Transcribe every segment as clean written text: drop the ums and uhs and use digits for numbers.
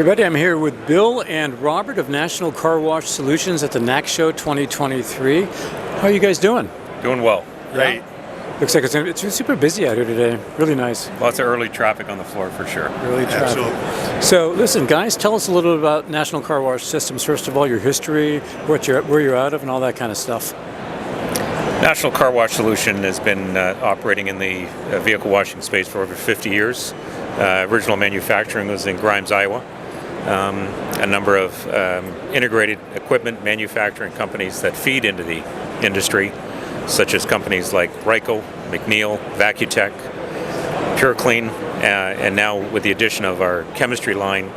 Everybody, I'm here with Bill and Robert of National Carwash Solutions at the NACS Show 2023. How are you guys doing? Doing well. Great. Yeah. Looks like it's super busy out here today. Really nice. Lots of early traffic on the floor for sure. Early traffic. Absolutely. So listen, guys, tell us a little bit about National Carwash Systems. First of all, your history, where you're out of, and all that kind of stuff. National Carwash Solution has been operating in the vehicle washing space for over 50 years. Original manufacturing was in Grimes, Iowa. A number of integrated equipment manufacturing companies that feed into the industry, such as companies like Ryco, McNeil, Vacutech, PureClean, and now with the addition of our chemistry line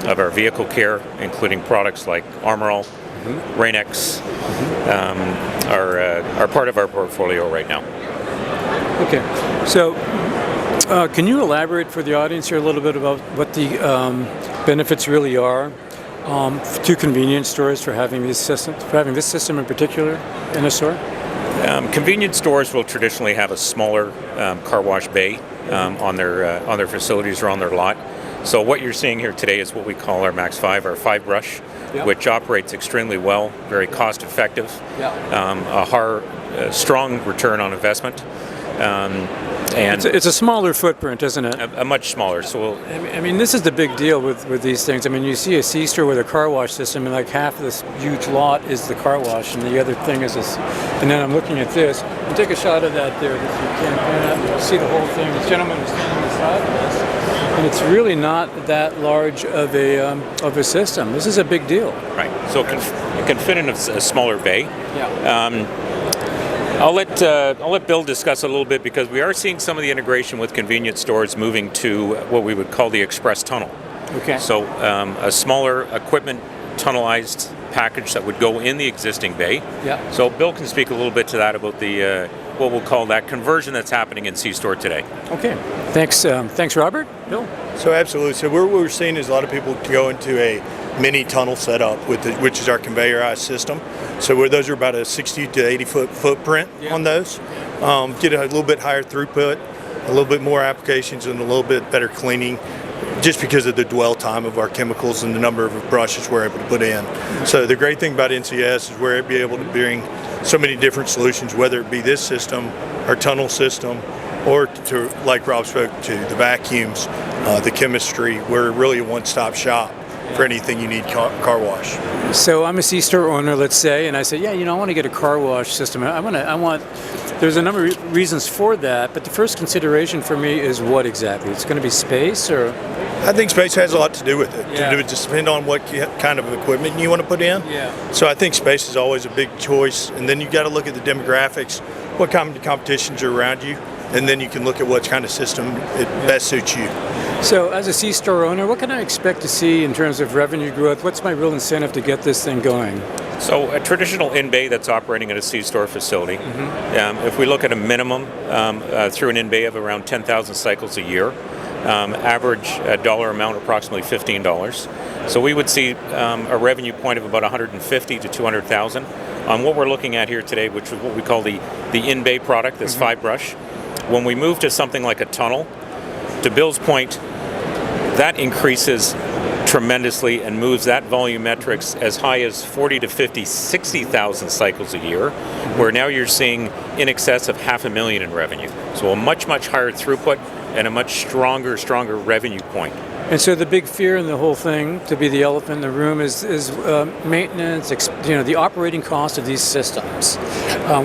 of our vehicle care, including products like Armorall, Rain-X, are part of our portfolio right now. Okay, so can you elaborate for the audience here a little bit about what the benefits really are to convenience stores for having this system in particular in a store? Convenience stores will traditionally have a smaller car wash bay on their facilities or on their lot. So what you're seeing here today is what we call our Max 5, our 5-brush, which operates extremely well, very cost effective, a strong return on investment. And it's a smaller footprint, isn't it? A much smaller. So I mean, this is the big deal with these things. I mean, you see a C-store with a car wash system, and like half of this huge lot is the car wash, and the other thing is this. And then I'm looking at this. And take a shot of that there. If you can you'll see the whole thing. This gentleman is standing beside this, and it's really not that large of a system. This is a big deal. Right. So it can fit in a smaller bay. Yeah. I'll let Bill discuss a little bit, because we are seeing some of the integration with convenience stores moving to what we would call the express tunnel. Okay. So a smaller equipment tunnelized package that would go in the existing bay. Yeah. So Bill can speak a little bit to that about the what we'll call that conversion that's happening in C-store today. Okay. Thanks. Thanks, Robert. Bill. So absolutely. So what we're seeing is a lot of people go into a mini tunnel setup which is our conveyorized system. So where those are about a 60 to 80 foot footprint on those. Get a little bit higher throughput, a little bit more applications, and a little bit better cleaning, just because of the dwell time of our chemicals and the number of brushes we're able to put in. So the great thing about NCS is we're able to bring so many different solutions, whether it be this system, our tunnel system, or to, like Rob spoke to, the vacuums, the chemistry. We're really a one-stop shop for anything you need car wash. So I'm a C-store owner, let's say, and I say, I want to get a car wash system. There's a number of reasons for that, but the first consideration for me is what exactly? It's going to be space, or? I think space has a lot to do with it. It just depends on what kind of equipment you want to put in. Yeah. So I think space is always a big choice, and then you got to look at the demographics, what kind of competitions are around you, and then you can look at what kind of system it best suits you. So as a C-store owner, what can I expect to see in terms of revenue growth? What's my real incentive to get this thing going? So a traditional in-bay that's operating at a C-store facility, if we look at a minimum through an in-bay of around 10,000 cycles a year, average dollar amount approximately $15. So we would see a revenue point of about $150,000 to $200,000 on what we're looking at here today, which is what we call the in-bay product, this 5-brush. When we move to something like a tunnel, to Bill's point, that increases tremendously and moves that volumetrics as high as 40 to 50, 60,000 cycles a year, where now you're seeing in excess of $500,000 in revenue. So a much higher throughput and a much stronger revenue point. And so the big fear in the whole thing, to be the elephant in the room, is maintenance, the operating cost of these systems.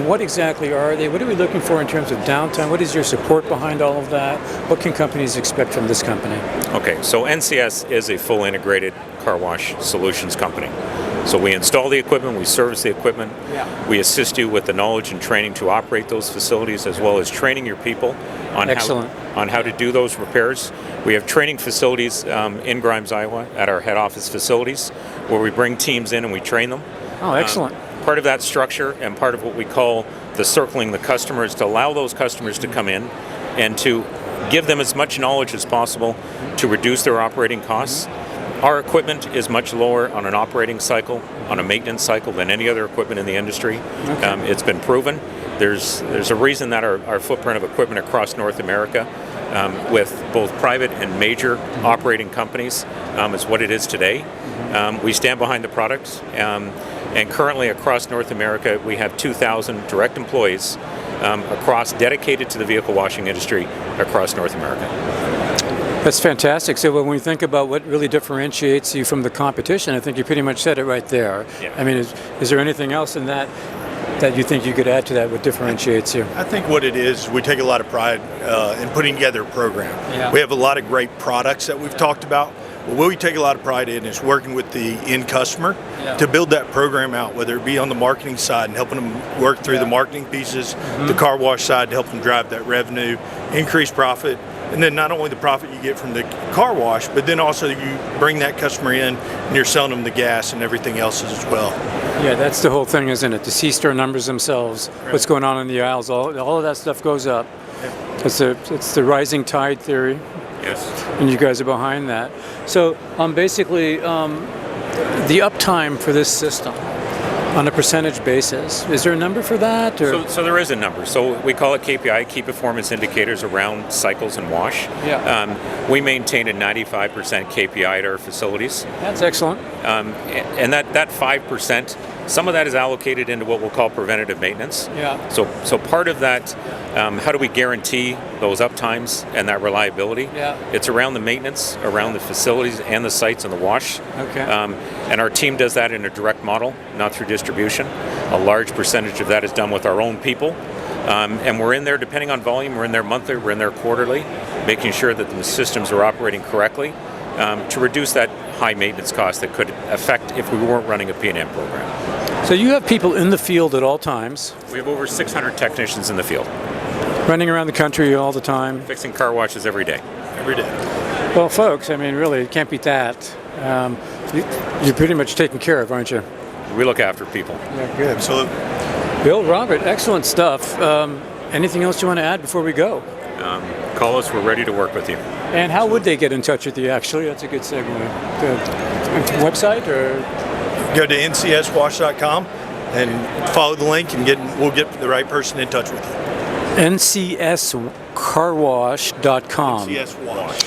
What exactly are they? What are we looking for in terms of downtime? What is your support behind all of that? What can companies expect from this company? Okay, so NCS is a full integrated car wash solutions company. So we install the equipment, we service the equipment, we assist you with the knowledge and training to operate those facilities, as well as training your people on how to do those repairs. We have training facilities in Grimes, Iowa, at our head office facilities, where we bring teams in and we train them. Oh, excellent. Part of that structure and part of what we call the circling the customer is to allow those customers to come in and to give them as much knowledge as possible to reduce their operating costs. Our equipment is much lower on an operating cycle, on a maintenance cycle, than any other equipment in the industry. It's been proven. There's a reason that our footprint of equipment across North America with both private and major operating companies is what it is today. We stand behind the products, and currently across North America we have 2,000 direct employees dedicated to the vehicle washing industry across North America. That's fantastic. So when we think about what really differentiates you from the competition, I think you pretty much said it right there. Yeah. I mean, is there anything else in that you think you could add to that, what differentiates you? I think what it is, we take a lot of pride in putting together a program. Yeah. We have a lot of great products that we've talked about. But what we take a lot of pride in is working with the end customer to build that program out, whether it be on the marketing side and helping them work through the marketing pieces, the car wash side to help them drive that revenue, increase profit, and then not only the profit you get from the car wash, but then also you bring that customer in and you're selling them the gas and everything else as well. Yeah, that's the whole thing, isn't it? The C-store numbers themselves, what's going on in the aisles, all of that stuff goes up. It's the rising tide theory. Yes. And you guys are behind that. So basically, the uptime for this system on a percentage basis, is there a number for that? Or? So there is a number. So we call it KPI, key performance indicators around cycles and wash. Yeah. We maintain a 95% KPI at our facilities. That's excellent. And that 5%, some of that is allocated into what we'll call preventative maintenance. Yeah. So part of that, how do we guarantee those uptimes and that reliability? Yeah. It's around the maintenance, around the facilities and the sites and the wash. Okay. And our team does that in a direct model, not through distribution. A large percentage of that is done with our own people. And we're in there, depending on volume, we're in there monthly, we're in there quarterly, making sure that the systems are operating correctly to reduce that high maintenance cost that could affect if we weren't running a P&M program. So you have people in the field at all times, We have over 600 technicians in the field, running around the country all the time. fixing car washes every day. Every day. Well, folks, I mean, really, you can't beat that. You're pretty much taken care of, aren't you? We look after people. Yeah, good. Absolutely. Bill, Robert, excellent stuff. Anything else you want to add before we go? Call us, we're ready to work with you. And how would they get in touch with you, actually? That's a good segue. The website or? Go to ncswash.com and follow the link and we'll get the right person in touch with you. ncscarwash.com. NCS Wash.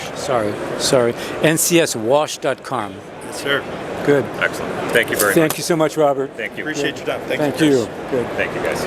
Sorry. ncswash.com. Yes, sir. Good. Excellent. Thank you very much. Thank you so much, Robert. Thank you. Appreciate your time. Thank you. Good. Thank you, guys.